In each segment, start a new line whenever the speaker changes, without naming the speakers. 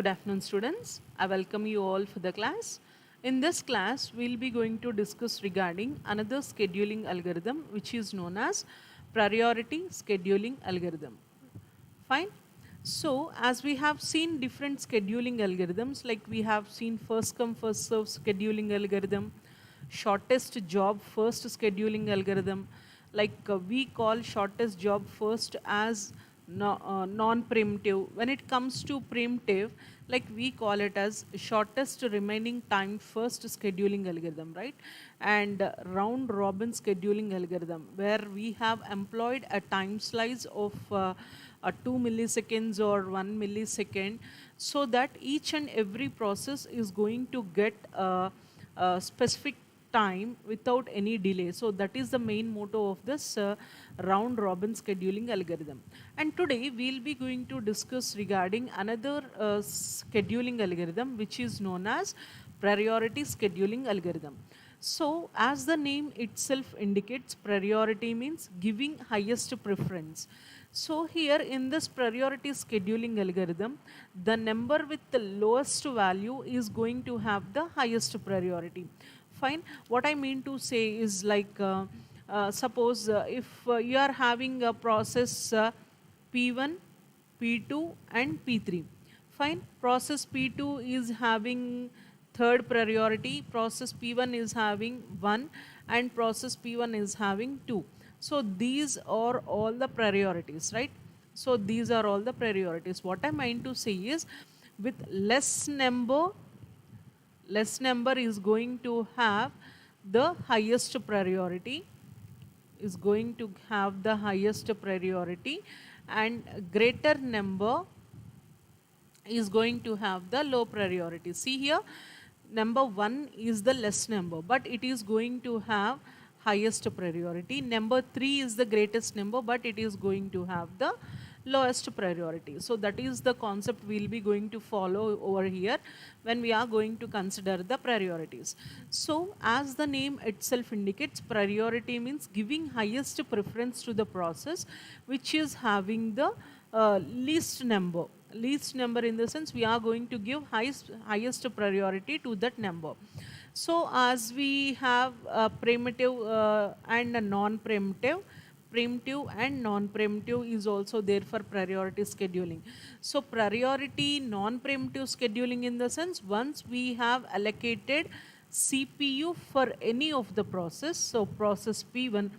Good afternoon, students. I welcome you all for the class. In this class, we'll be going to discuss regarding another scheduling algorithm which is known as priority scheduling algorithm. Fine. So, as we have seen different scheduling algorithms, like we have seen first come first serve scheduling algorithm, shortest job first scheduling algorithm, like we call shortest job first as non-preemptive. When it comes to preemptive, like we call it as shortest remaining time first scheduling algorithm, right? And round robin scheduling algorithm, where we have employed a time slice of 2 milliseconds or 1 millisecond, so that each and every process is going to get a specific time without any delay. So that is the main motto of this round robin scheduling algorithm. And today we'll be going to discuss regarding another scheduling algorithm which is known as priority scheduling algorithm. So as the name itself indicates, priority means giving highest preference. So here in this priority scheduling algorithm, the number with the lowest value is going to have the highest priority. Fine. What I mean to say is like, suppose if you are having a process P1, P2 and P3. Fine. Process P2 is having third priority, process P1 is having 1 and process P1 is having 2. So these are all the priorities, right? So these are all the priorities. What I mean to say is, with less number is going to have the highest priority, is going to have the highest priority, and greater number is going to have the low priority. See here, number 1 is the less number, but it is going to have highest priority. Number 3 is the greatest number, but it is going to have the lowest priority. So that is the concept we'll be going to follow over here when we are going to consider the priorities. So as the name itself indicates, priority means giving highest preference to the process which is having the least number. Least number in the sense we are going to give highest priority to that number. So as we have primitive and a non-preemptive, preemptive and non-preemptive is also there for priority scheduling. So priority non-preemptive scheduling in the sense, once we have allocated CPU for any of the process, so process P1,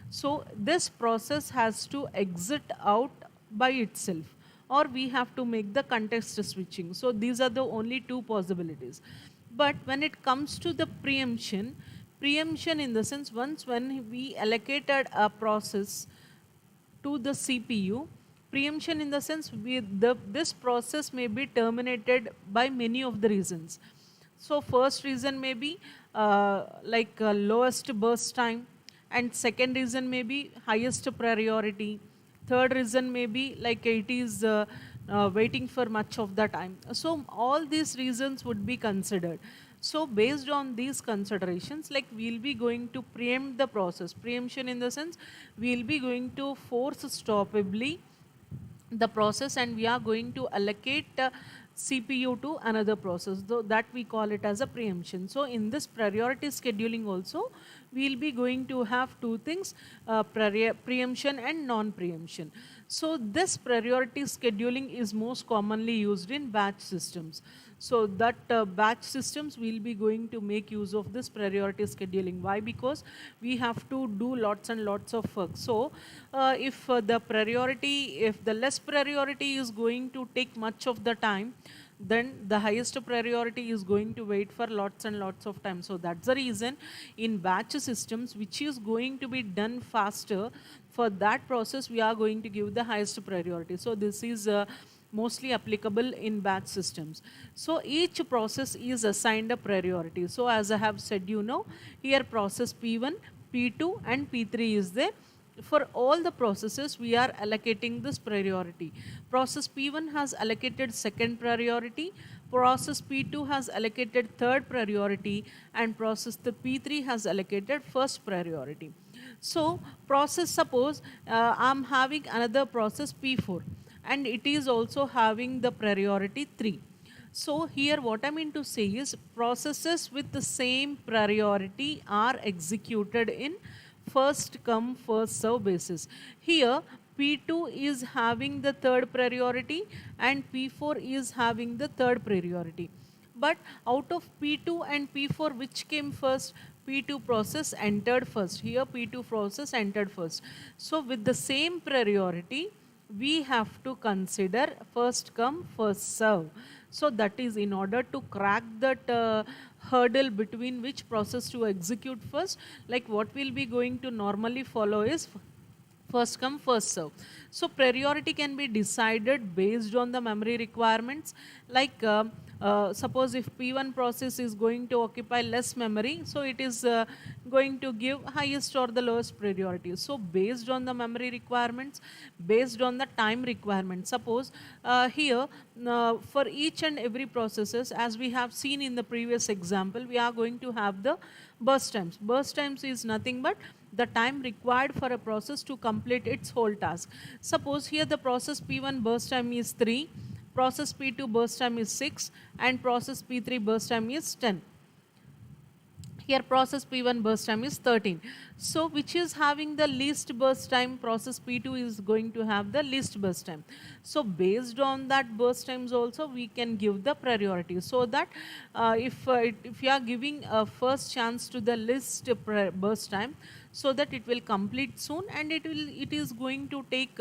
so this process has to exit out by itself, or we have to make the context switching. So these are the only two possibilities. But when it comes to the preemption, preemption in the sense, once when we allocated a process to the CPU, preemption in the sense this process may be terminated by many of the reasons. So first reason may be lowest burst time, and second reason may be highest priority. Third reason may be like it is waiting for much of the time. So all these reasons would be considered. So based on these considerations, like we'll be going to preempt the process. Preemption in the sense, we'll be going to force stoppably the process, and we are going to allocate CPU to another process, though that we call it as a preemption. So in this priority scheduling also, we'll be going to have two things, preemption and non-preemption. So this priority scheduling is most commonly used in batch systems. So that batch systems will be going to make use of this priority scheduling. Why? Because we have to do lots and lots of work. So if the less priority is going to take much of the time, then the highest priority is going to wait for lots and lots of time. So that's the reason in batch systems, which is going to be done faster, for that process we are going to give the highest priority. So this is mostly applicable in batch systems. So each process is assigned a priority. So as I have said, here process P1, P2 and P3 is there. For all the processes we are allocating this priority. Process P1 has allocated second priority, process P2 has allocated third priority, and process the P3 has allocated first priority. So process, suppose I'm having another process P4 and it is also having the priority 3. So here what I mean to say is processes with the same priority are executed in first come first serve basis. Here P2 is having the third priority and P4 is having the third priority. But out of P2 and P4, which came first? P2 process entered first. Here P2 process entered first. So with the same priority, we have to consider first come first serve. So that is in order to crack that hurdle between which process to execute first, like what we'll be going to normally follow is first come first serve. So priority can be decided based on the memory requirements, like suppose if P1 process is going to occupy less memory, so it is going to give highest or the lowest priority. So based on the memory requirements, based on the time requirement, suppose here for each and every processes, as we have seen in the previous example, we are going to have the burst times. Burst times is nothing but the time required for a process to complete its whole task. Suppose here the process P1 burst time is 3, process P2 burst time is 6, and process P3 burst time is 10. Here process P1 burst time is 13. So which is having the least burst time? Process P2 is going to have the least burst time. So based on that burst times also we can give the priority, so that if you are giving a first chance to the least burst time, so that it will complete soon, and it is going to take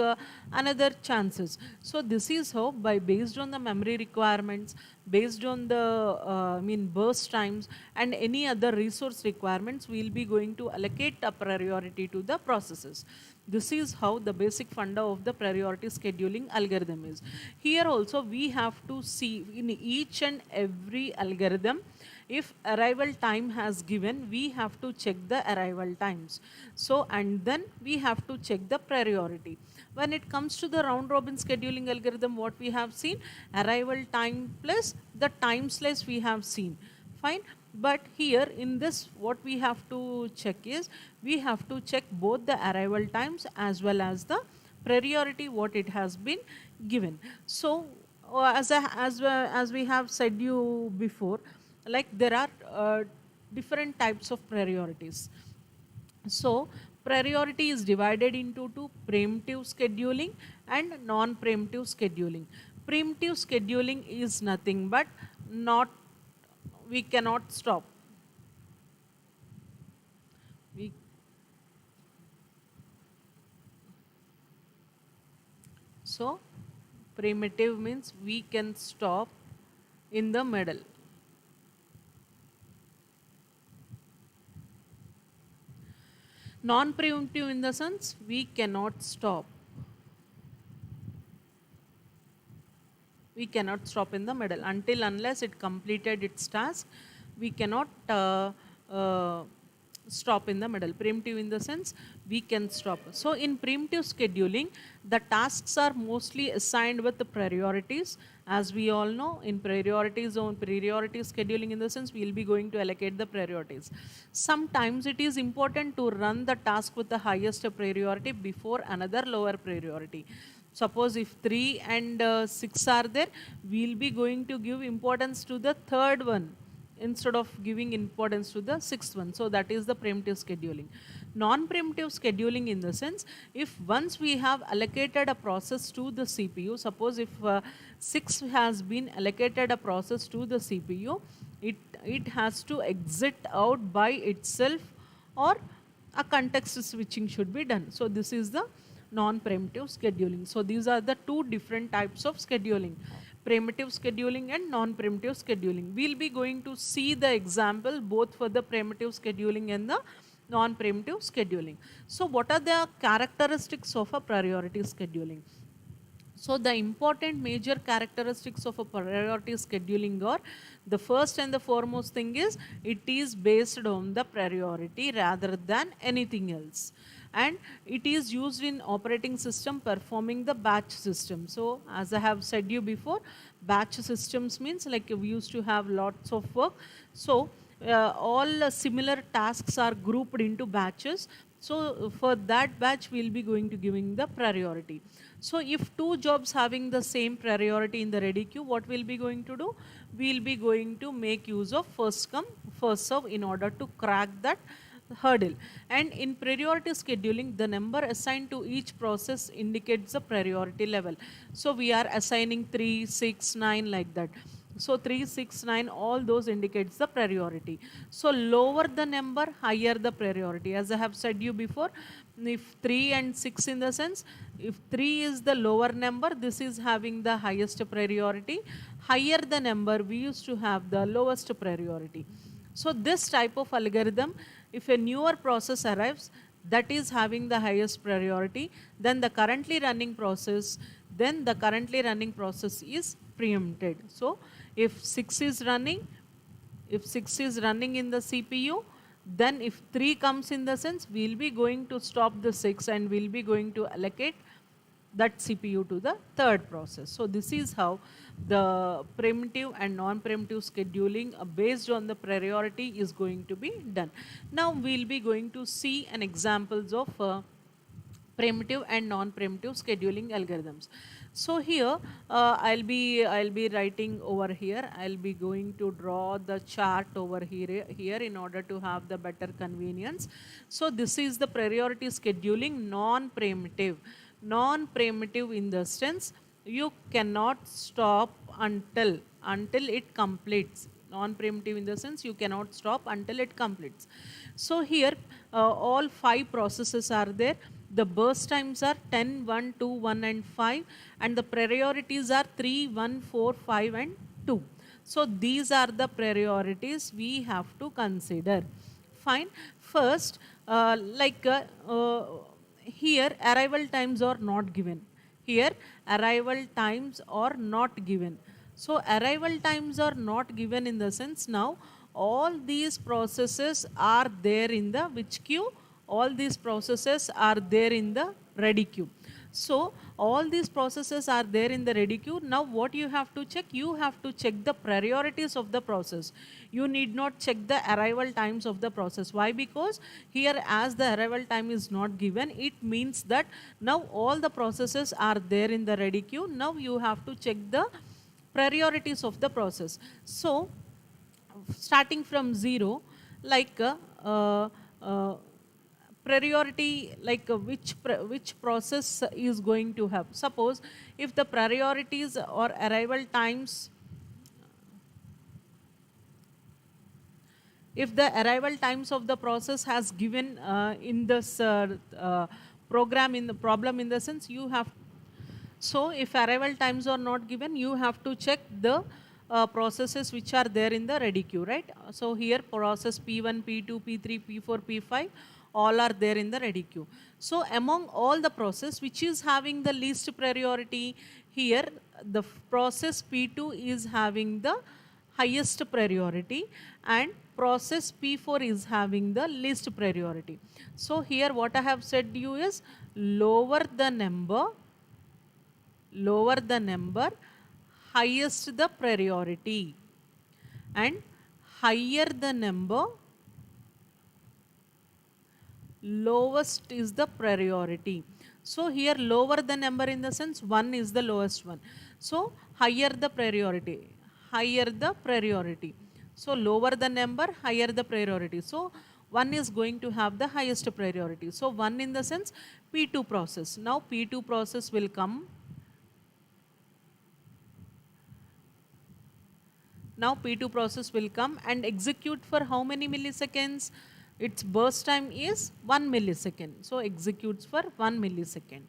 another chances. So this is how, by based on the memory requirements, based on the burst times and any other resource requirements, we will be going to allocate a priority to the processes. This is how the basic funda of the priority scheduling algorithm is. Here also we have to see in each and every algorithm, if arrival time has given, we have to check the arrival times. So and then we have to check the priority. When it comes to the round robin scheduling algorithm, what we have seen, arrival time plus the time slice we have seen. Fine. But here in this, what we have to check is, we have to check both the arrival times as well as the priority what it has been given. So as we have said you before, like there are different types of priorities. So priority is divided into two: preemptive scheduling and non-preemptive scheduling. Preemptive scheduling is nothing but not, we cannot stop. We, so primitive means we can stop in the middle. Non-preemptive in the sense we cannot stop. We cannot stop in the middle until unless it completed its task. We cannot stop in the middle. Preemptive in the sense we can stop. So in preemptive scheduling, the tasks are mostly assigned with the priorities. As we all know, in priority scheduling in the sense we will be going to allocate the priorities. Sometimes it is important to run the task with the highest priority before another lower priority. Suppose if 3 and 6 are there, we will be going to give importance to the third one instead of giving importance to the sixth one. So that is the preemptive scheduling. Non-preemptive scheduling in the sense, if once we have allocated a process to the CPU, suppose if 6 has been allocated a process to the CPU, it has to exit out by itself, or a context switching should be done. So this is the non-preemptive scheduling. So these are the two different types of scheduling: preemptive scheduling and non-preemptive scheduling. We'll be going to see the example both for the preemptive scheduling and the non-preemptive scheduling. So what are the characteristics of a priority scheduling? So the important major characteristics of a priority scheduling are, the first and the foremost thing is, it is based on the priority rather than anything else. And it is used in operating system performing the batch system. So as I have said you before, batch systems means like we used to have lots of work. So all similar tasks are grouped into batches. So for that batch, we'll be going to giving the priority. So if two jobs having the same priority in the ready queue, what we'll be going to do? We'll be going to make use of first come, first serve in order to crack that hurdle. And in priority scheduling, the number assigned to each process indicates the priority level. So we are assigning 3, 6, 9 like that. So 3, 6, 9, all those indicates the priority. So lower the number, higher the priority. As I have said you before, if 3 and 6 in the sense, if 3 is the lower number, this is having the highest priority. Higher the number, we used to have the lowest priority. So this type of algorithm, if a newer process arrives that is having the highest priority, then the currently running process, is preempted. So if 6 is running, if 6 is running in the CPU, then if 3 comes in the sense, we'll be going to stop the 6 and we'll be going to allocate that CPU to the third process. So this is how the primitive and non-primitive scheduling based on the priority is going to be done. Now we'll be going to see an examples of primitive and non-primitive scheduling algorithms. So here I'll be writing over here. I'll be going to draw the chart over here in order to have the better convenience. So this is the priority scheduling non-primitive. Non-primitive in the sense you cannot stop until it completes. Non-primitive in the sense you cannot stop until it completes. So here all 5 processes are there. The burst times are 10, 1, 2, 1 and 5, and the priorities are 3, 1, 4, 5 and 2. So these are the priorities we have to consider. Fine. First, here arrival times are not given. Here arrival times are not given. So arrival times are not given in the sense now all these processes are there in the which queue? All these processes are there in the ready queue. So all these processes are there in the ready queue. Now what you have to check? You have to check the priorities of the process. You need not check the arrival times of the process. Why? Because here as the arrival time is not given, it means that now all the processes are there in the ready queue. Now you have to check the priorities of the process. So starting from 0, like priority, like which process is going to have. Suppose if the priorities or arrival times, if the arrival times of the process has given in this program, in the problem, in the sense you have, so if arrival times are not given, you have to check the processes which are there in the ready queue, right? So here process P1, P2, P3, P4, P5, all are there in the ready queue. So among all the process which is having the least priority, here the process P2 is having the highest priority and process P4 is having the least priority. So here what I have said to you is lower the number, highest the priority, and higher the number, lowest is the priority. So here lower the number in the sense 1 is the lowest one. So higher the priority, So lower the number, higher the priority. So 1 is going to have the highest priority. So 1 in the sense P2 process. Now P2 process will come. Now P2 process will come and execute for how many milliseconds? Its burst time is 1 millisecond. So executes for 1 millisecond.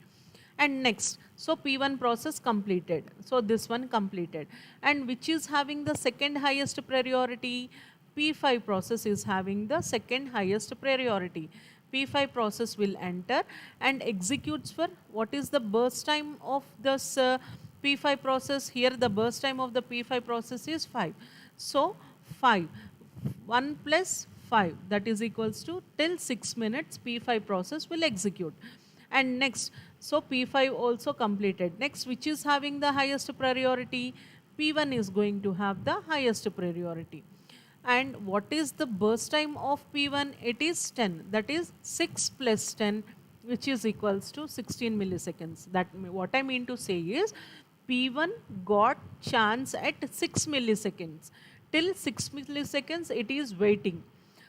And next, so P1 process completed. So this one completed. And which is having the second highest priority? P5 process is having the second highest priority. P5 process will enter and executes for, what is the burst time of this P5 process? Here the burst time of the P5 process is 5. So 5, 1 plus 5, that is equals to till 6 minutes P5 process will execute. And next, so P5 also completed. Next, which is having the highest priority? P1 is going to have the highest priority. And what is the burst time of P1? It is 10. That is 6 plus 10, which is equals to 16 milliseconds. What I mean to say is P1 got chance at 6 milliseconds. Till 6 milliseconds it is waiting.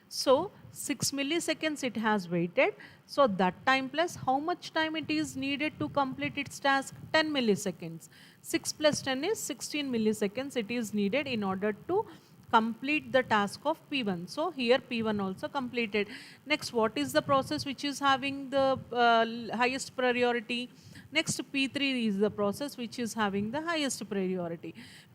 So 6 milliseconds it has waited. So that time plus how much time it is needed to complete its task? 10 milliseconds. 6 plus 10 is 16 milliseconds it is needed in order to complete the task of P1. So here P1 also completed. Next, what is the process which is having the highest priority? Next, P3 is the process which is having the highest priority.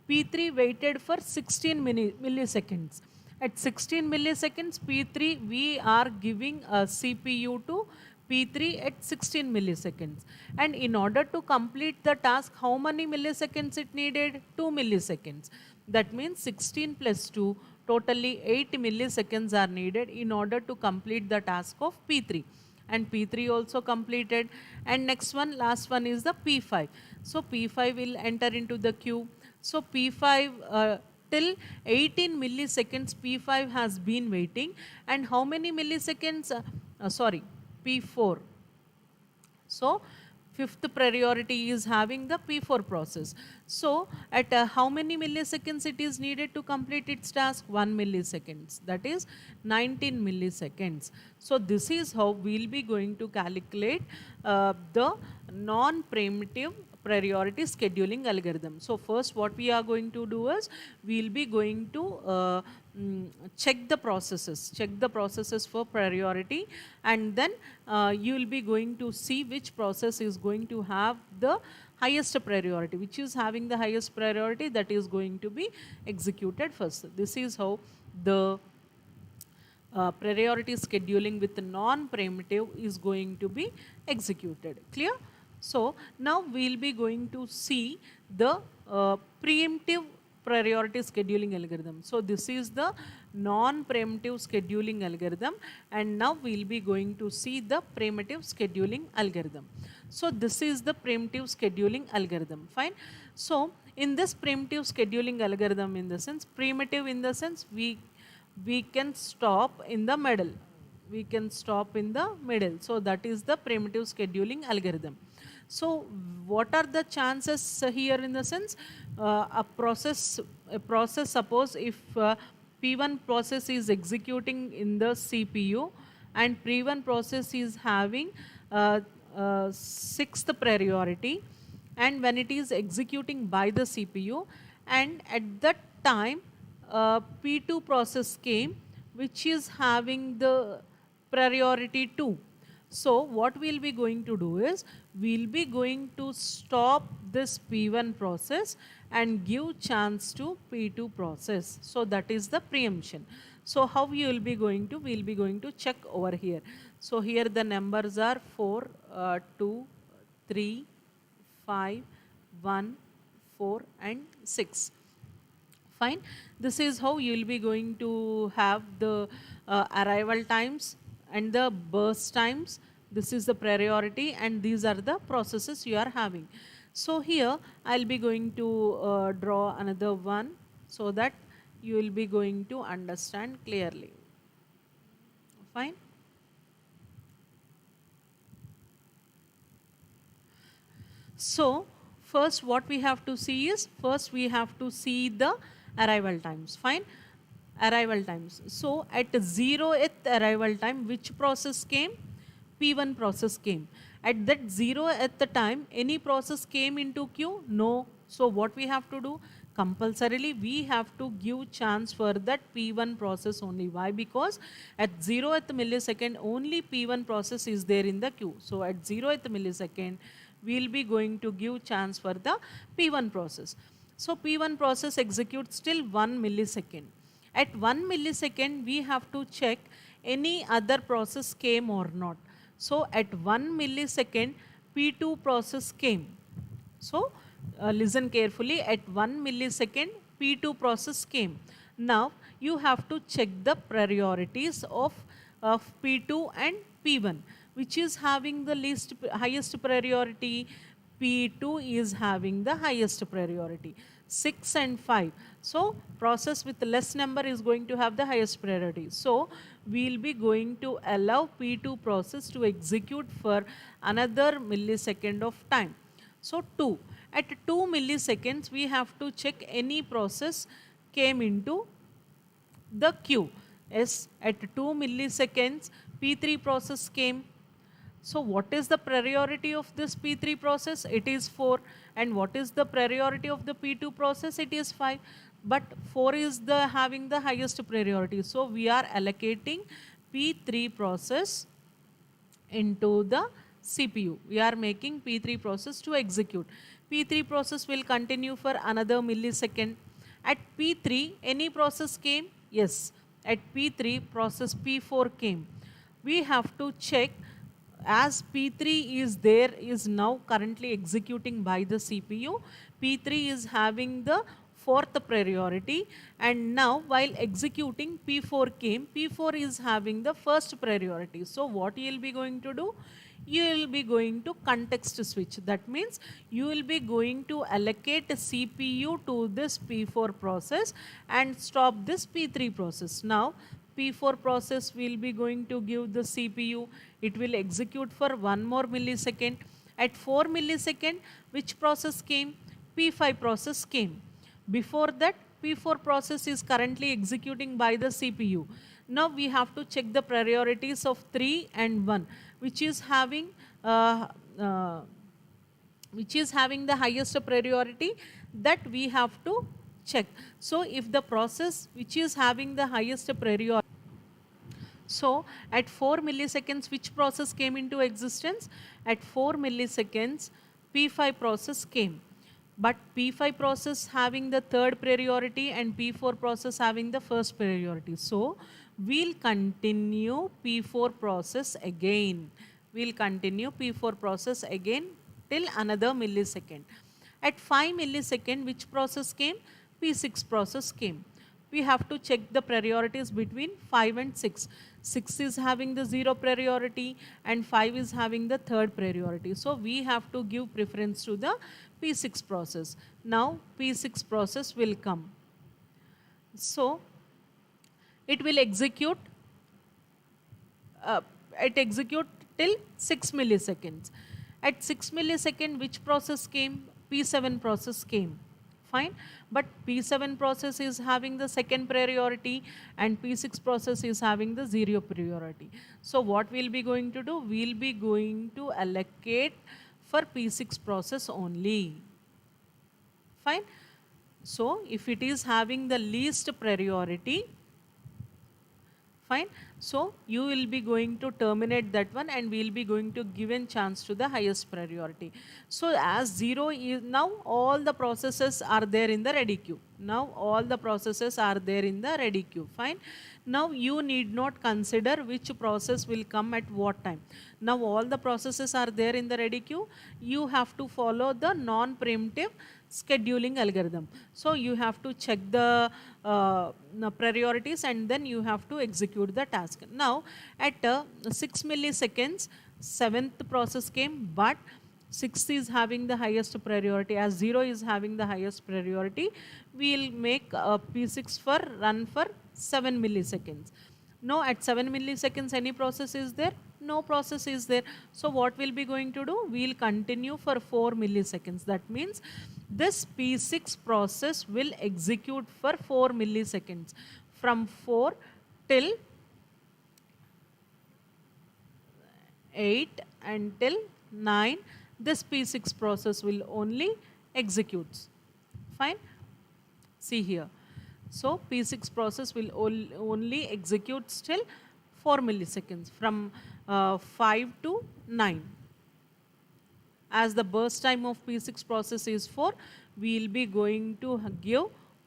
P3 waited for 16 milliseconds. At 16 milliseconds, P3, we are giving a CPU to P3 at 16 milliseconds. And in order to complete the task, how many milliseconds it needed? 2 milliseconds. That means 16 plus 2, totally 8 milliseconds are needed in order to complete the task of P3. And P3 also completed. And next one, last one is the P5. So P5 will enter into the queue. So P5 till 18 milliseconds P5 has been waiting. And how many milliseconds? Sorry, P4. So fifth priority is having the P4 process. So at how many milliseconds it is needed to complete its task? 1 milliseconds. That is 19 milliseconds. So this is how we'll be going to calculate the non-preemptive priority scheduling algorithm. So first what we are going to do is we'll be going to check the processes for priority, and then you will be going to see which process is going to have the highest priority, which is having the highest priority, that is going to be executed first. This is how the priority scheduling with non-preemptive is going to be executed. Clear? So now we'll be going to see the preemptive priority scheduling algorithm. So this is the non-preemptive scheduling algorithm, and now we'll be going to see the preemptive scheduling algorithm. So this is the preemptive scheduling algorithm. Fine. So in this preemptive scheduling algorithm, in the sense, primitive in the sense we can stop in the middle. We can stop in the middle. So that is the primitive scheduling algorithm. So what are the chances here in the sense a process suppose if P1 process is executing in the CPU and P1 process is having sixth priority, and when it is executing by the CPU, and at that time P2 process came which is having the priority 2. So what we'll be going to do is we'll be going to stop this P1 process and give chance to P2 process. So that is the preemption. So how you will be going to, we'll be going to check over here. So here the numbers are 4, 2, 3, 5, 1, 4 and 6. Fine. This is how you will be going to have the arrival times and the burst times. This is the priority, and these are the processes you are having. So here I'll be going to draw another one so that you will be going to understand clearly. Fine. So first what we have to see is, first we have to see the arrival times. Fine. Arrival times. So at 0th arrival time, which process came? P1 process came. At that 0 at the time, any process came into queue? No. So what we have to do? Compulsorily we have to give chance for that P1 process only. Why? Because at 0th millisecond only P1 process is there in the queue. So at 0th millisecond we will be going to give chance for the P1 process. So P1 process executes till 1 millisecond. At 1 millisecond we have to check any other process came or not. So at 1 millisecond P2 process came. So listen carefully, at 1 millisecond P2 process came. Now you have to check the priorities of P2 and P1. Which is having the highest priority? P2 is having the highest priority. 6 and 5. So process with less number is going to have the highest priority. So we'll be going to allow P2 process to execute for another millisecond of time. So 2. At 2 milliseconds, we have to check any process came into the queue. Yes, at 2 milliseconds, P3 process came. So what is the priority of this P3 process? It is 4. And what is the priority of the P2 process? It is 5. But 4 is the having the highest priority. So we are allocating P3 process into the CPU. We are making P3 process to execute. P3 process will continue for another millisecond. At P3, any process came? Yes. At P3, process P4 came. We have to check, as P3 is there, is now currently executing by the CPU. P3 is having the fourth priority, and now while executing P4 came, P4 is having the first priority. So what you will be going to do? You will be going to context switch. That means you will be going to allocate CPU to this P4 process and stop this P3 process. Now P4 process will be going to give the CPU. It will execute for 1 more millisecond. At 4 millisecond, which process came? P5 process came. Before that, P4 process is currently executing by the CPU. Now we have to check the priorities of 3 and 1, which is having uh, uh, the highest priority, that we have to check. So if the process which is having the highest priority, so at 4 milliseconds, which process came into existence? At 4 milliseconds, P5 process came. But P5 process having the third priority and P4 process having the first priority. So we'll continue P4 process again. We'll continue P4 process again till another millisecond. At 5 millisecond, which process came? P6 process came. We have to check the priorities between 5 and 6. 6 is having the 0 priority and 5 is having the third priority. So we have to give preference to the P6 process. Now P6 process will come. So it will execute, it execute till 6 milliseconds. At 6 millisecond, which process came? P7 process came. Fine. But P7 process is having the second priority and P6 process is having the 0 priority. So what we'll be going to do? We'll be going to allocate for P6 process only. Fine. So if it is having the least priority, fine. So you will be going to terminate that one and we will be going to give a chance to the highest priority. So as 0 is, now all the processes are there in the ready queue. Now all the processes are there in the ready queue. Fine. Now you need not consider which process will come at what time. Now all the processes are there in the ready queue. You have to follow the non-preemptive scheduling algorithm. So you have to check the priorities and then you have to execute the task. Now at 6 milliseconds, 7th process came, but 6 is having the highest priority. As 0 is having the highest priority, we will make P6 for run for 7 milliseconds. Now at 7 milliseconds, any process is there? No process is there. So what we'll be going to do? We'll continue for 4 milliseconds. That means this P6 process will execute for 4 milliseconds. From 4 till 8 until 9, this P6 process will only execute. Fine. See here. So P6 process will only execute still 4 milliseconds from 5 to 9. As the burst time of P6 process is 4, we will be going to give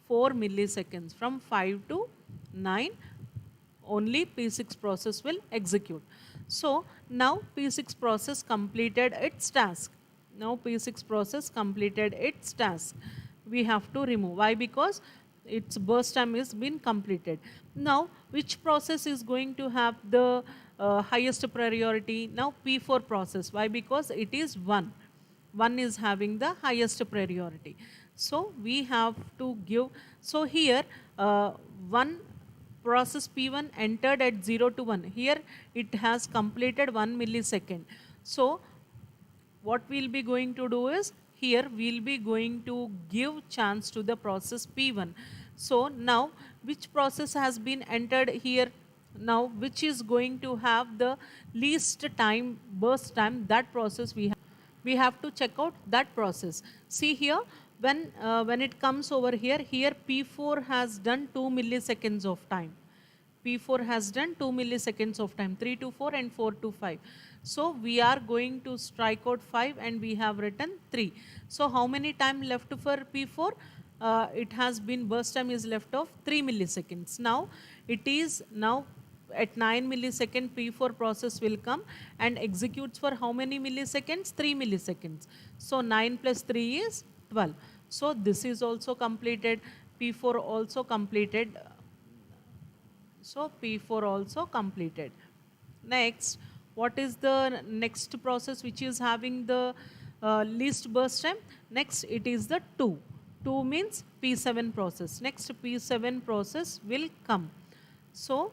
4 milliseconds. From 5 to 9, only P6 process will execute. So now P6 process completed its task. Now P6 process completed its task. We have to remove. Why? Because its burst time is been completed. Now which process is going to have the highest priority? Now P4 process. Why? Because it is 1. 1 is having the highest priority. So we have to give, so here one process P1 entered at 0 to 1. Here it has completed 1 millisecond. So what we'll be going to do is, here we'll be going to give chance to the process P1. So now which process has been entered here, now which is going to have the least time, burst time, that process we have to check out that process. See here, when it comes over here, here P4 has done 2 milliseconds of time. P4 has done 2 milliseconds of time, 3 to 4 and 4 to 5. So we are going to strike out 5 and we have written 3. So how many time left for P4? It has been, burst time is left of 3 milliseconds. Now it is now at 9 millisecond P4 process will come and executes for how many milliseconds? 3 milliseconds. So 9 plus 3 is 12. So this is also completed. P4 also completed. So P4 also completed. Next, what is the next process which is having the least burst time? Next, it is the 2. 2 means P7 process. Next, P7 process will come. So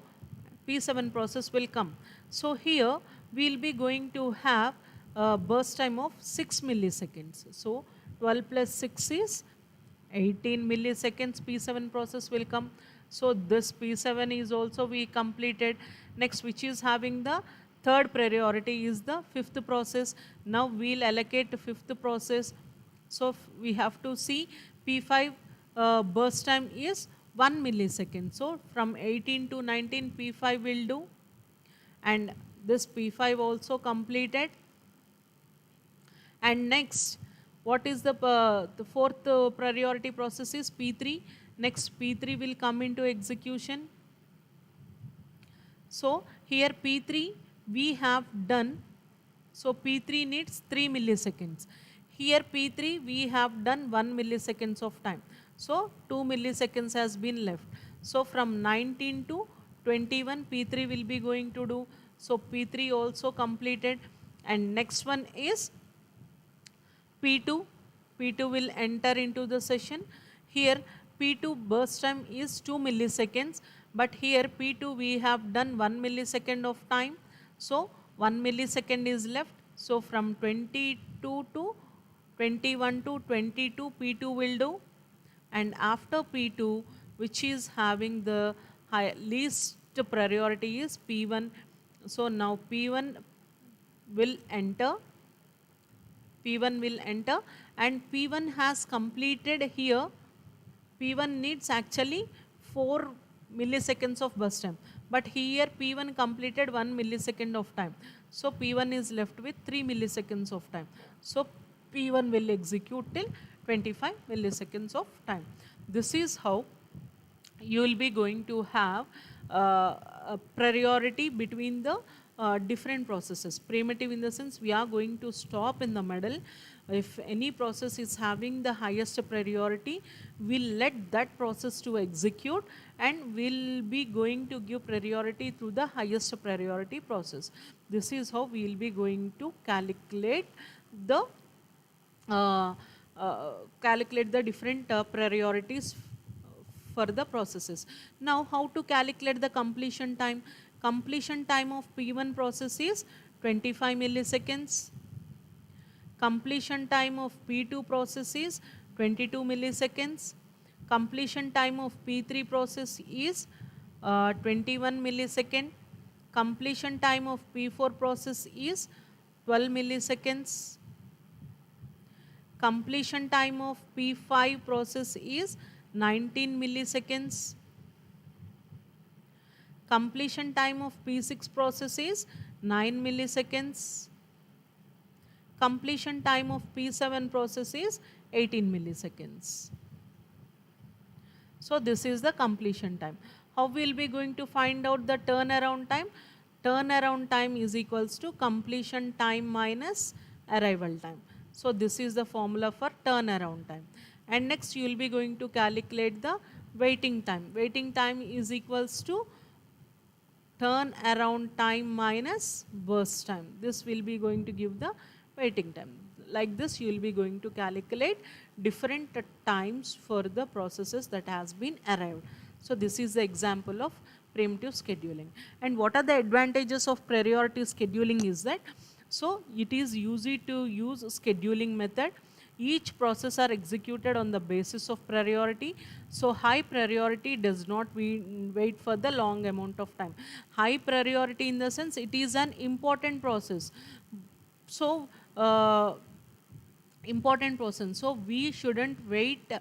P7 process will come. So here we will be going to have a burst time of 6 milliseconds. So 12 plus 6 is 18 milliseconds. P7 process will come. So this P7 is also we completed. Next, which is having the third priority is the fifth process. Now we'll allocate the fifth process. So we have to see P5 burst time is 1 millisecond. So from 18 to 19 P5 will do, and this P5 also completed. And next, what is the fourth priority process is P3. Next, P3 will come into execution. So here P3 we have done, so P3 needs 3 milliseconds. Here P3 we have done 1 milliseconds of time. So 2 milliseconds has been left. So from 19 to 21 P3 will be going to do. So P3 also completed. And next one is P2. P2 will enter into the session. Here P2 burst time is 2 milliseconds, but here P2 we have done 1 millisecond of time. So 1 millisecond is left. So from 22 to 21 to 22 P2 will do. And after P2, which is having the least priority is P1. So now P1 will enter. P1 will enter, and P1 has completed here. P1 needs actually 4 milliseconds of burst time, but here P1 completed 1 millisecond of time. So P1 is left with 3 milliseconds of time. So P1 will execute till 25 milliseconds of time. This is how you will be going to have a priority between the different processes. Primitive in the sense we are going to stop in the middle. If any process is having the highest priority, we'll let that process to execute and we'll be going to give priority to the highest priority process. This is how we will be going to calculate the different priorities for the processes. Now how to calculate the completion time? Completion time of P1 process is 25 milliseconds. Completion time of P2 process is 22 milliseconds. Completion time of P3 process is 21 millisecond. Completion time of P4 process is 12 milliseconds. Completion time of P5 process is 19 milliseconds. Completion time of P6 process is 9 milliseconds. Completion time of P7 process is 18 milliseconds. So this is the completion time. How we will be going to find out the turnaround time? Turnaround time is equals to completion time minus arrival time. So this is the formula for turnaround time. And next you will be going to calculate the waiting time. Waiting time is equals to turn around time minus burst time. This will be going to give the waiting time. Like this you will be going to calculate different times for the processes that has been arrived. So this is the example of preemptive scheduling. And what are the advantages of priority scheduling is that, so it is easy to use scheduling method. Each process are executed on the basis of priority. So high priority does not wait for the long amount of time. High priority in the sense it is an important process. So important process, so we shouldn't wait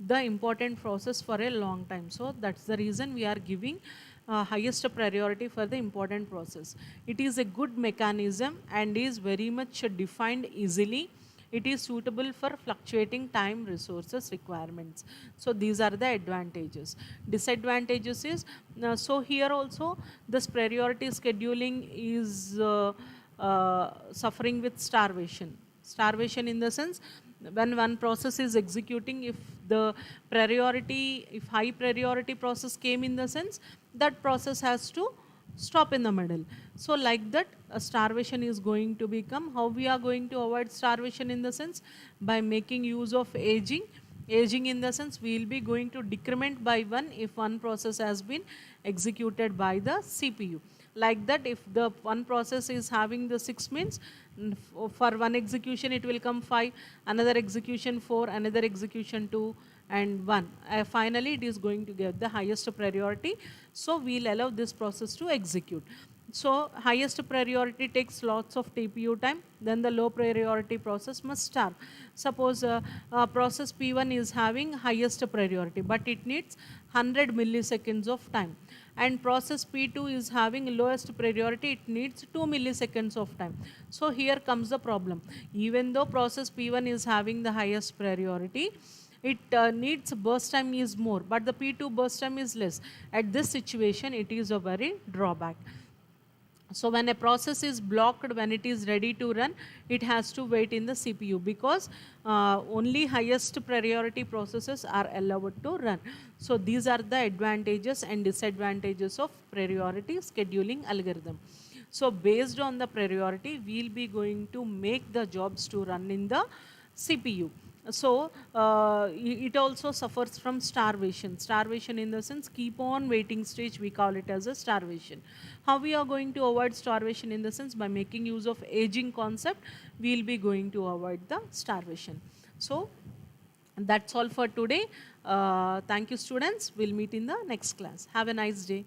the important process for a long time. So that's the reason we are giving highest priority for the important process. It is a good mechanism and is very much defined easily. It is suitable for fluctuating time resources requirements. So these are the advantages. Disadvantages is, so here also this priority scheduling is suffering with starvation. Starvation in the sense, when one process is executing, if the priority, if high priority process came in the sense, that process has to stop in the middle. So like that, a starvation is going to become. How we are going to avoid starvation in the sense? By making use of aging. Aging in the sense, we will be going to decrement by one if one process has been executed by the CPU. Like that, if the one process is having the 6 means, for one execution it will come 5, another execution 4, another execution 2 and 1. Finally it is going to get the highest priority, so we'll allow this process to execute. So highest priority takes lots of TPU time, then the low priority process must starve. Suppose process P1 is having highest priority, but it needs 100 milliseconds of time, and process P2 is having lowest priority, it needs 2 milliseconds of time. So here comes the problem. Even though process P1 is having the highest priority, it needs burst time is more, but the P2 burst time is less. At this situation, it is a very drawback. So when a process is blocked, when it is ready to run, it has to wait in the CPU, because only highest priority processes are allowed to run. So these are the advantages and disadvantages of priority scheduling algorithm. So based on the priority, we'll be going to make the jobs to run in the CPU. So it also suffers from starvation. Starvation in the sense, keep on waiting stage, we call it as a starvation. How we are going to avoid starvation in the sense? By making use of aging concept, we will be going to avoid the starvation. So that's all for today. Thank you students. We'll meet in the next class. Have a nice day.